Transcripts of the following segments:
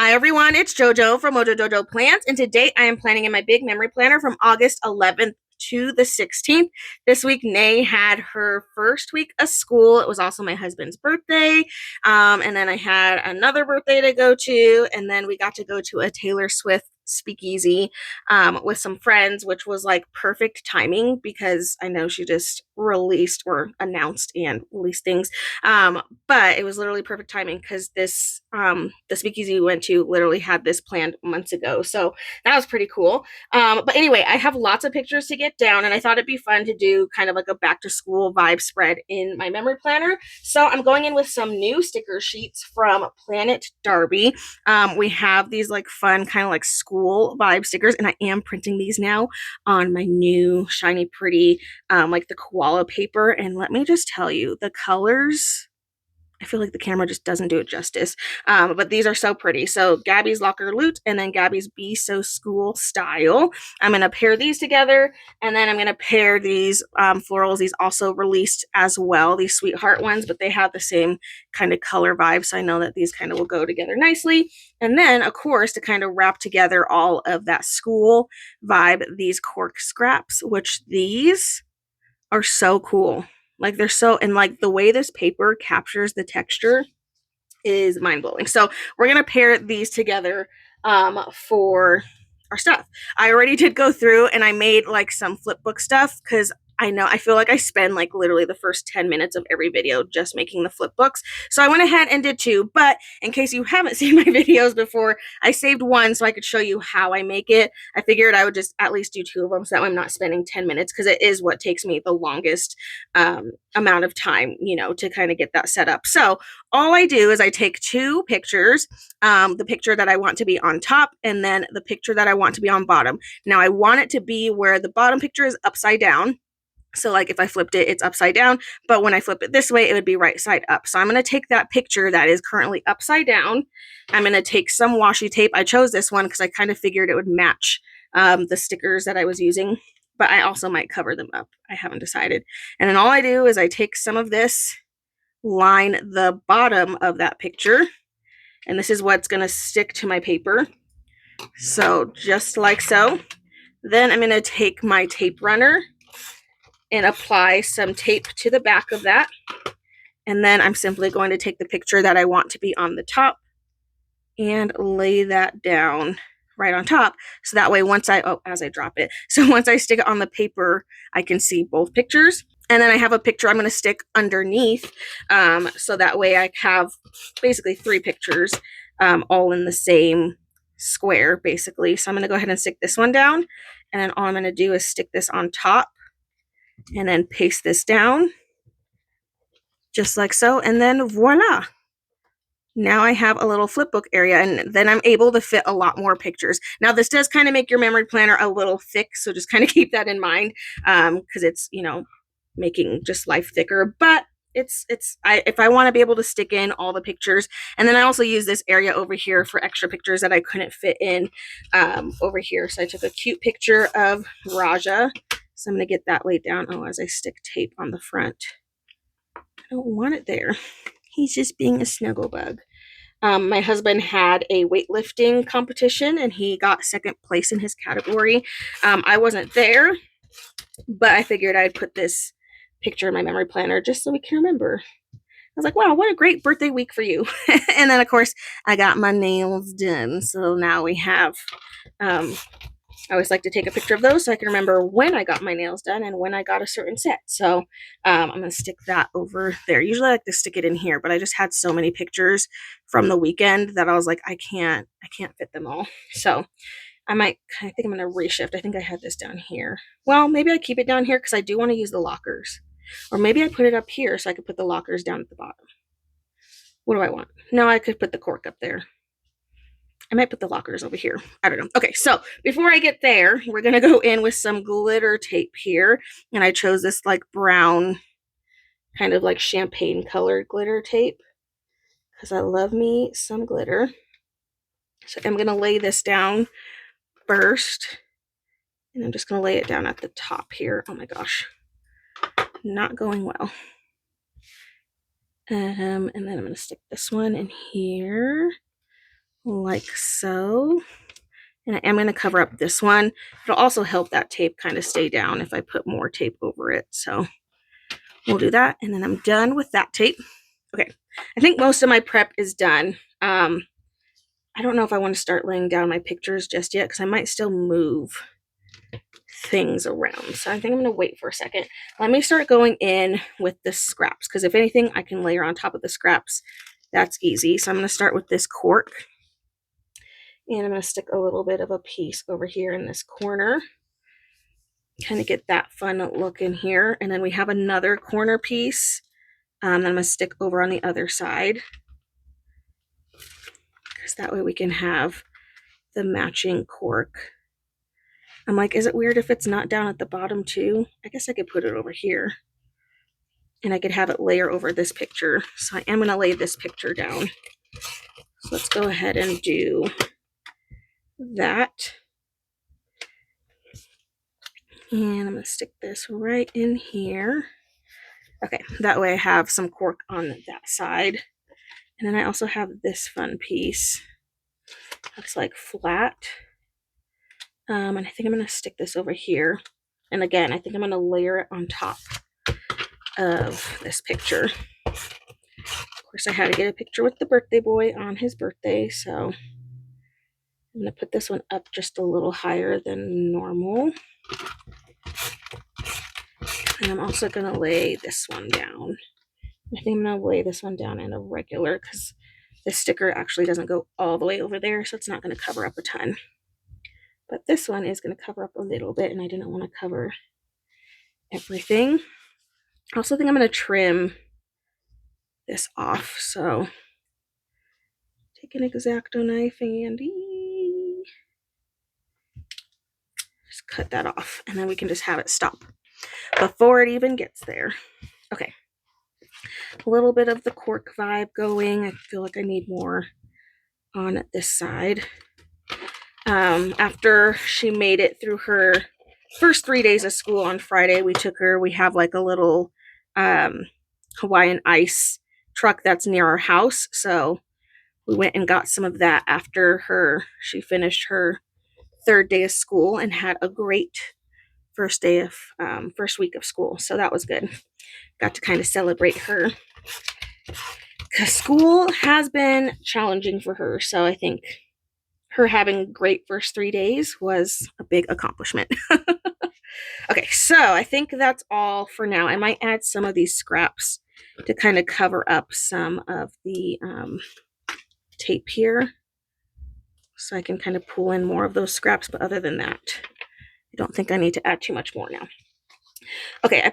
Hi everyone, it's JoJo from Mojo Jojo Plans, and today I am planning in my big memory planner from August 11th to the 16th. This week, Nay had her first week of school. It was also my husband's birthday, and then I had another birthday to go to, and then we got to go to a Taylor Swift speakeasy with some friends, which was like perfect timing because I know she just released or announced and released things, but it was literally perfect timing because the speakeasy we went to literally had this planned months ago. So that was pretty cool. But anyway, I have lots of pictures to get down, and I thought it'd be fun to do kind of like a back to school vibe spread in my memory planner. So I'm going in with some new sticker sheets from Planet Darby. We have these like fun kind of like school vibe stickers, and I am printing these now on my new shiny pretty like the koala paper. And let me just tell you, the colors, I feel like the camera just doesn't do it justice. But these are so pretty. So Gabby's Locker Loot and then Gabby's Be So School Style. I'm going to pair these together, and then I'm going to pair these florals. These also released as well, these sweetheart ones, but they have the same kind of color vibe. So I know that these kind of will go together nicely. And then, of course, to kind of wrap together all of that school vibe, these cork scraps, which these are so cool. Like they're so, and like the way this paper captures the texture is mind blowing. So we're gonna pair these together for our stuff. I already did go through and I made like some flipbook stuff because I feel like I spend like literally the first 10 minutes of every video just making the flip books. So I went ahead and did two, but in case you haven't seen my videos before, I saved one so I could show you how I make it. I figured I would just at least do two of them so that way I'm not spending 10 minutes because it is what takes me the longest amount of time, to kind of get that set up. So all I do is I take two pictures, the picture that I want to be on top and then the picture that I want to be on bottom. Now I want it to be where the bottom picture is upside down. So like if I flipped it, it's upside down, but when I flip it this way, it would be right side up. So I'm going to take that picture that is currently upside down. I'm going to take some washi tape. I chose this one because I kind of figured it would match the stickers that I was using, but I also might cover them up. I haven't decided. And then all I do is I take some of this, line the bottom of that picture, and this is what's going to stick to my paper. So just like so. Then I'm going to take my tape runner and apply some tape to the back of that. And then I'm simply going to take the picture that I want to be on the top and lay that down right on top. So that way as I drop it. So once I stick it on the paper, I can see both pictures. And then I have a picture I'm going to stick underneath. So that way I have basically three pictures all in the same square, basically. So I'm going to go ahead and stick this one down. And then all I'm going to do is stick this on top and then paste this down just like so, and then voila, now I have a little flipbook area, and then I'm able to fit a lot more pictures. Now this does kind of make your memory planner a little thick, so just kind of keep that in mind because it's making just life thicker, but if I want to be able to stick in all the pictures. And then I also use this area over here for extra pictures that I couldn't fit in over here. So I took a cute picture of Raja. So I'm going to get that laid down. Oh, as I stick tape on the front. I don't want it there. He's just being a snuggle bug. My husband had a weightlifting competition and he got second place in his category. I wasn't there, but I figured I'd put this picture in my memory planner just so we can remember. I was like, wow, what a great birthday week for you. And then, of course, I got my nails done. So now we have I always like to take a picture of those so I can remember when I got my nails done and when I got a certain set. So I'm going to stick that over there. Usually I like to stick it in here, but I just had so many pictures from the weekend that I was like, I can't fit them all. So I think I'm going to reshift. I think I had this down here. Well, maybe I keep it down here because I do want to use the lockers. Or maybe I put it up here so I could put the lockers down at the bottom. What do I want? No, I could put the cork up there. I might put the lockers over here. I don't know. Okay, so before I get there, we're going to go in with some glitter tape here. And I chose this like brown, kind of like champagne colored glitter tape because I love me some glitter. So I'm going to lay this down first. And I'm just going to lay it down at the top here. Oh my gosh. Not going well. And then I'm going to stick this one in here. like so. And I am going to cover up this one. It'll also help that tape kind of stay down if I put more tape over it. So we'll do that. And then I'm done with that tape. Okay. I think most of my prep is done. I don't know if I want to start laying down my pictures just yet because I might still move things around. So I think I'm going to wait for a second. Let me start going in with the scraps because if anything, I can layer on top of the scraps. That's easy. So I'm going to start with this cork. And I'm going to stick a little bit of a piece over here in this corner. Kind of get that fun look in here. And then we have another corner piece that I'm going to stick over on the other side. Because that way we can have the matching cork. I'm like, is it weird if it's not down at the bottom too? I guess I could put it over here. And I could have it layer over this picture. So I am going to lay this picture down. So let's go ahead and do that. And I'm going to stick this right in here. Okay, that way I have some cork on that side. And then I also have this fun piece. Looks like flat. And I think I'm going to stick this over here. And again, I think I'm going to layer it on top of this picture. Of course, I had to get a picture with the birthday boy on his birthday, so I'm going to put this one up just a little higher than normal. And I'm also going to lay this one down. I think I'm going to lay this one down in a regular because this sticker actually doesn't go all the way over there, so it's not going to cover up a ton. But this one is going to cover up a little bit, and I didn't want to cover everything. I also think I'm going to trim this off, so take an X-Acto knife and just cut that off, and then we can just have it stop before it even gets there. Okay, a little bit of the cork vibe going. I feel like I need more on this side. After she made it through her first 3 days of school on Friday, we have like a little Hawaiian ice truck that's near our house, so we went and got some of that after she finished her 3rd day of school and had a great first week of school. So that was good. Got to kind of celebrate her because school has been challenging for her. So I think her having great first 3 days was a big accomplishment. Okay, so I think that's all for now. I might add some of these scraps to kind of cover up some of the tape here so I can kind of pull in more of those scraps, but other than that, I don't think I need to add too much more now. Okay,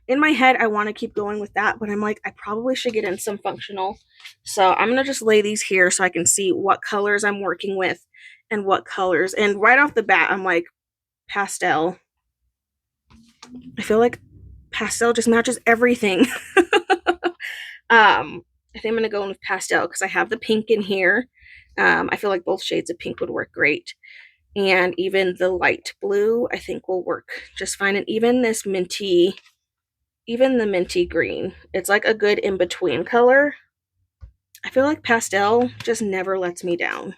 in my head, I want to keep going with that, but I'm like, I probably should get in some functional. So I'm going to just lay these here so I can see what colors I'm working with and what colors. And right off the bat, I'm like, pastel. I feel like pastel just matches everything. I think I'm going to go in with pastel because I have the pink in here. I feel like both shades of pink would work great. And even the light blue, I think will work just fine. And even the minty green, it's like a good in-between color. I feel like pastel just never lets me down.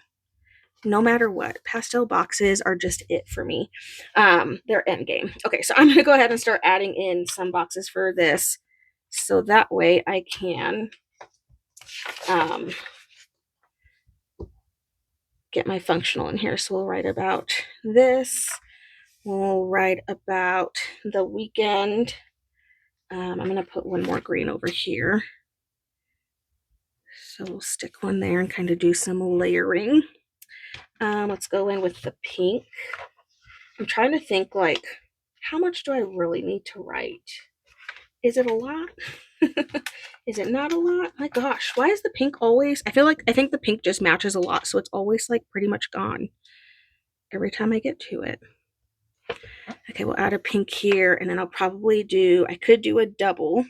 No matter what, pastel boxes are just it for me. They're end game. Okay, so I'm going to go ahead and start adding in some boxes for this. So that way I can get my functional in here. So we'll write about this. We'll write about the weekend. I'm going to put one more green over here. So we'll stick one there and kind of do some layering. Let's go in with the pink. I'm trying to think, like, how much do I really need to write? Is it a lot? Is it not a lot? My gosh, why is the pink always... I think the pink just matches a lot, so it's always, like, pretty much gone every time I get to it. Okay, we'll add a pink here, and then I could do a double.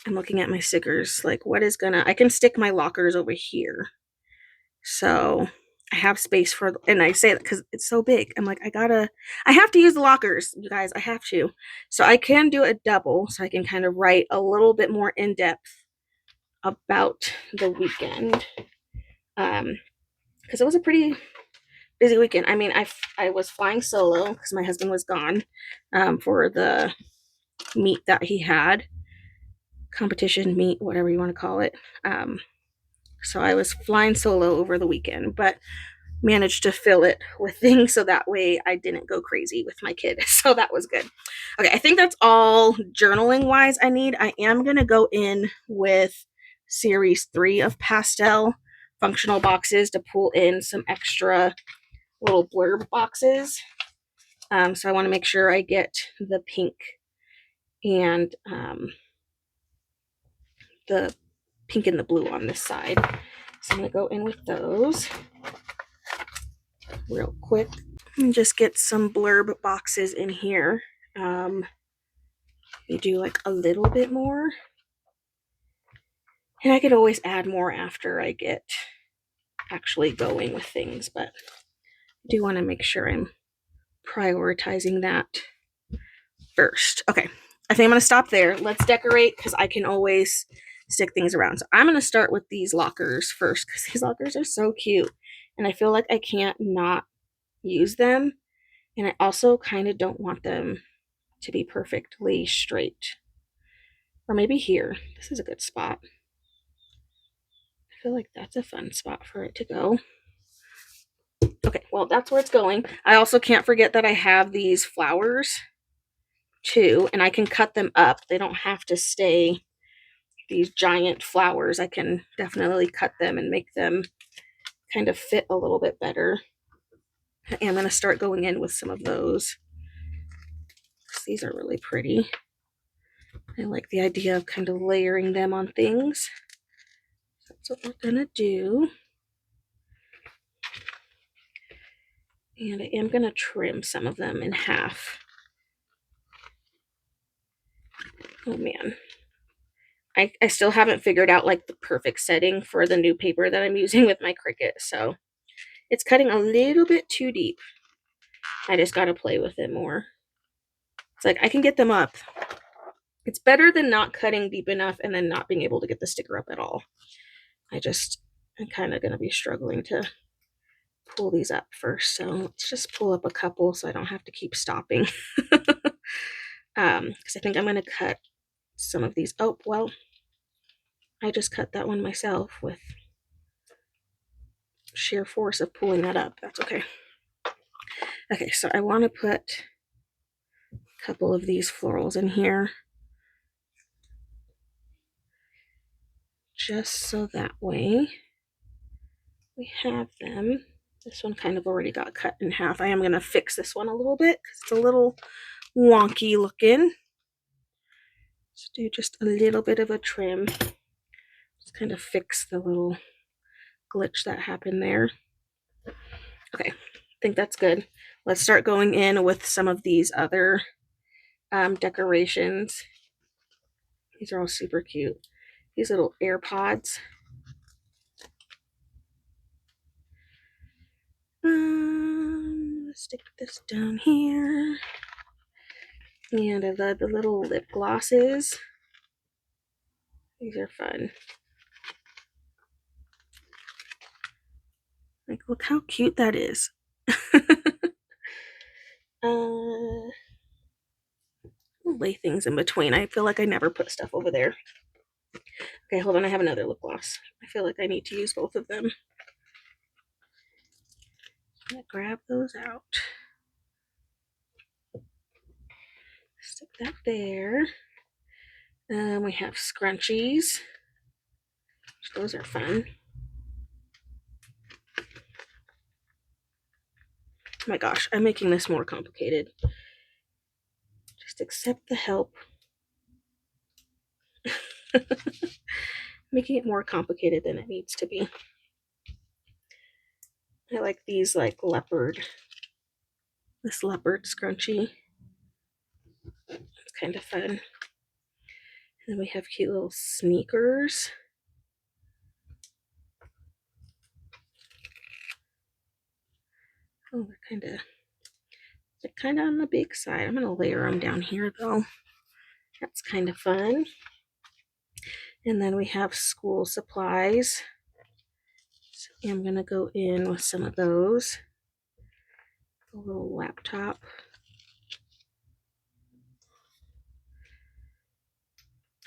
I'm looking at my stickers, like, I can stick my lockers over here. So I have space and I say that because it's so big. I'm like, I have to use the lockers, you guys. I have to. So I can do a double so I can kind of write a little bit more in depth about the weekend. because it was a pretty busy weekend. I mean, I was flying solo because my husband was gone for the meet that he had, competition meet, whatever you want to call it. So I was flying solo over the weekend, but managed to fill it with things so that way I didn't go crazy with my kid. So that was good. Okay, I think that's all journaling wise I need. I am going to go in with series 3 of pastel functional boxes to pull in some extra little blurb boxes. So I want to make sure I get the pink and the pink and the blue on this side. So I'm going to go in with those real quick and just get some blurb boxes in here. You do like a little bit more, and I could always add more after I get actually going with things, but I do want to make sure I'm prioritizing that first. Okay, I think I'm going to stop there. Let's decorate because I can always stick things around. So I'm going to start with these lockers first because these lockers are so cute, and I feel like I can't not use them. And I also kind of don't want them to be perfectly straight. Or maybe here. This is a good spot. I feel like that's a fun spot for it to go. Okay, well, that's where it's going. I also can't forget that I have these flowers too, and I can cut them up. They don't have to stay these giant flowers. I can definitely cut them and make them kind of fit a little bit better. I am going to start going in with some of those. These are really pretty. I like the idea of kind of layering them on things. That's what we're going to do. And I am going to trim some of them in half. Oh man. I still haven't figured out like the perfect setting for the new paper that I'm using with my Cricut. So it's cutting a little bit too deep. I just got to play with it more. It's like I can get them up. It's better than not cutting deep enough and then not being able to get the sticker up at all. I'm kind of going to be struggling to pull these up first. So let's just pull up a couple so I don't have to keep stopping. Because I think I'm going to cut some of these. Oh, well, I just cut that one myself with sheer force of pulling that up. That's okay. Okay, so I want to put a couple of these florals in here. Just so that way we have them. This one kind of already got cut in half. I am going to fix this one a little bit because it's a little wonky looking. Let's do just a little bit of a trim. Just kind of fix the little glitch that happened there. Okay, I think that's good. Let's start going in with some of these other decorations. These are all super cute. These little AirPods. Let's stick this down here. And I love the little lip glosses. These are fun. Like, look how cute that is. I'll lay things in between. I feel like I never put stuff over there. Okay, hold on. I have another lip gloss. I feel like I need to use both of them. I'm gonna grab those out. Stick that there. We have scrunchies. Those are fun. Oh my gosh, I'm making this more complicated. Just accept the help. Making it more complicated than it needs to be. I like these like this leopard scrunchie. It's kind of fun. And then we have cute little sneakers. Oh, they're kind of on the big side. I'm gonna layer them down here though. That's kind of fun. And then we have school supplies. So I'm going to go in with some of those. A little laptop.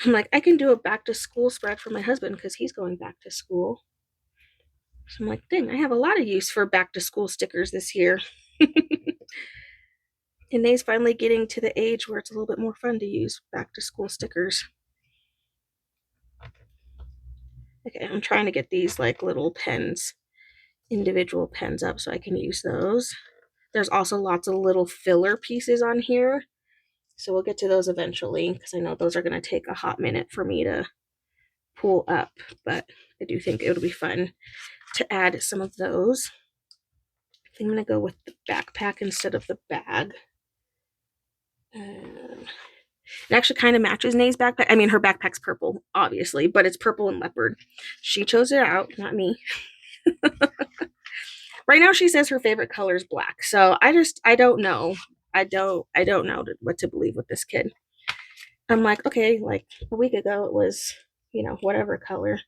I'm like, I can do a back to school spread for my husband because he's going back to school. So I'm like, dang, I have a lot of use for back to school stickers this year. And Nay's finally getting to the age where it's a little bit more fun to use back to school stickers. Okay, I'm trying to get these like little pens, individual pens up so I can use those. There's also lots of little filler pieces on here. So we'll get to those eventually because I know those are going to take a hot minute for me to pull up. But I do think it'll be fun to add some of those. I think I'm going to go with the backpack instead of the bag. It actually kind of matches Nay's backpack. I mean, her backpack's purple, obviously, but it's purple and leopard. She chose it out, not me. Right now, she says her favorite color is black. So I don't know. I don't know what to believe with this kid. I'm like, okay, like a week ago it was, whatever color.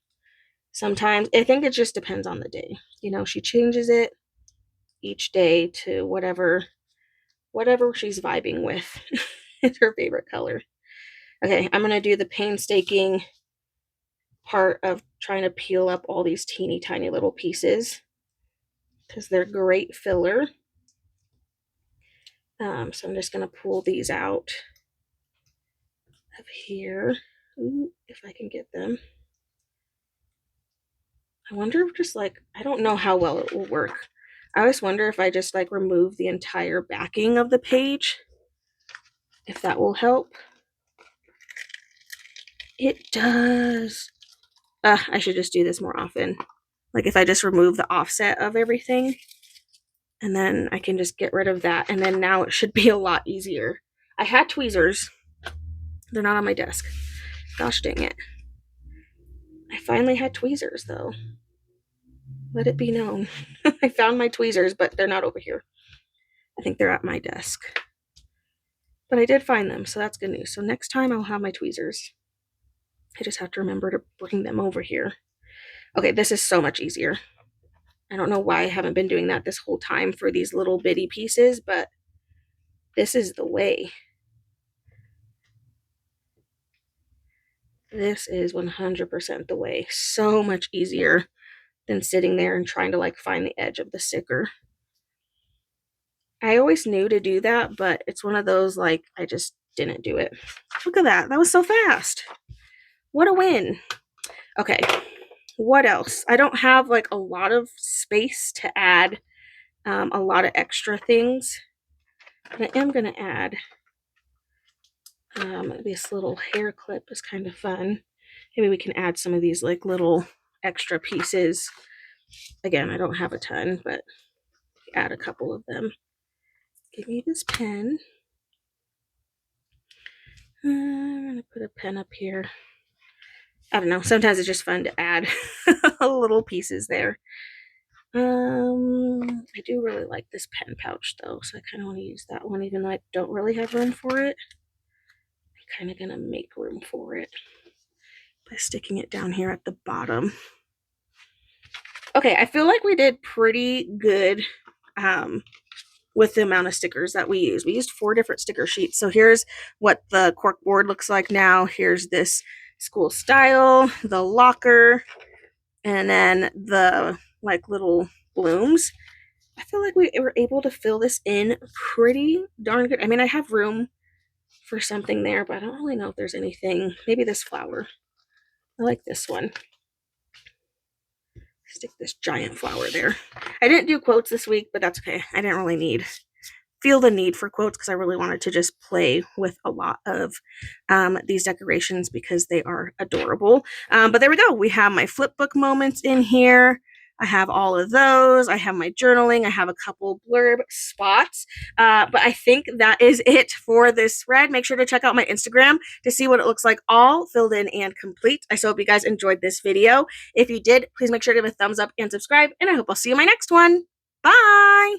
Sometimes I think it just depends on the day. She changes it each day to whatever she's vibing with. It's her favorite color. Okay, I'm going to do the painstaking part of trying to peel up all these teeny tiny little pieces because they're great filler. So I'm just going to pull these out of here. Ooh, if I can get them. I wonder if just like, I don't know how well it will work. I always wonder if I just like remove the entire backing of the page, if that will help. It does. I should just do this more often. Like if I just remove the offset of everything and then I can just get rid of that. And then now it should be a lot easier. I had tweezers. They're not on my desk. Gosh dang it. I finally had tweezers though. Let it be known. I found my tweezers, but they're not over here. I think they're at my desk. But I did find them, so that's good news. So next time I'll have my tweezers. I just have to remember to bring them over here. Okay, this is so much easier. I don't know why I haven't been doing that this whole time for these little bitty pieces, but this is the way. This is 100% the way. So much easier than sitting there and trying to like find the edge of the sticker. I always knew to do that, but it's one of those like I just didn't do it. Look at that. That was so fast. What a win. Okay. What else? I don't have like a lot of space to add a lot of extra things. But I am going to add this little hair clip is kind of fun. Maybe we can add some of these like little extra pieces. Again, I don't have a ton, but add a couple of them. Give me this pen. I'm going to put a pen up here. I don't know. Sometimes it's just fun to add little pieces there. I do really like this pen pouch though, so I kind of want to use that one, even though I don't really have room for it. I'm kind of going to make room for it by sticking it down here at the bottom. Okay, I feel like we did pretty good with the amount of stickers that we used. We used 4 different sticker sheets. So here's what the cork board looks like now. Here's this school style, the locker, and then the like little blooms. I feel like we were able to fill this in pretty darn good. I mean, I have room for something there, but I don't really know if there's anything. Maybe this flower. I like this one. Stick this giant flower there. I didn't do quotes this week, but that's okay. I didn't really feel the need for quotes because I really wanted to just play with a lot of these decorations because they are adorable. But there we go. We have my flip book moments in here. I have all of those. I have my journaling. I have a couple blurb spots. But I think that is it for this spread. Make sure to check out my Instagram to see what it looks like all filled in and complete. I so hope you guys enjoyed this video. If you did, please make sure to give a thumbs up and subscribe. And I hope I'll see you in my next one. Bye!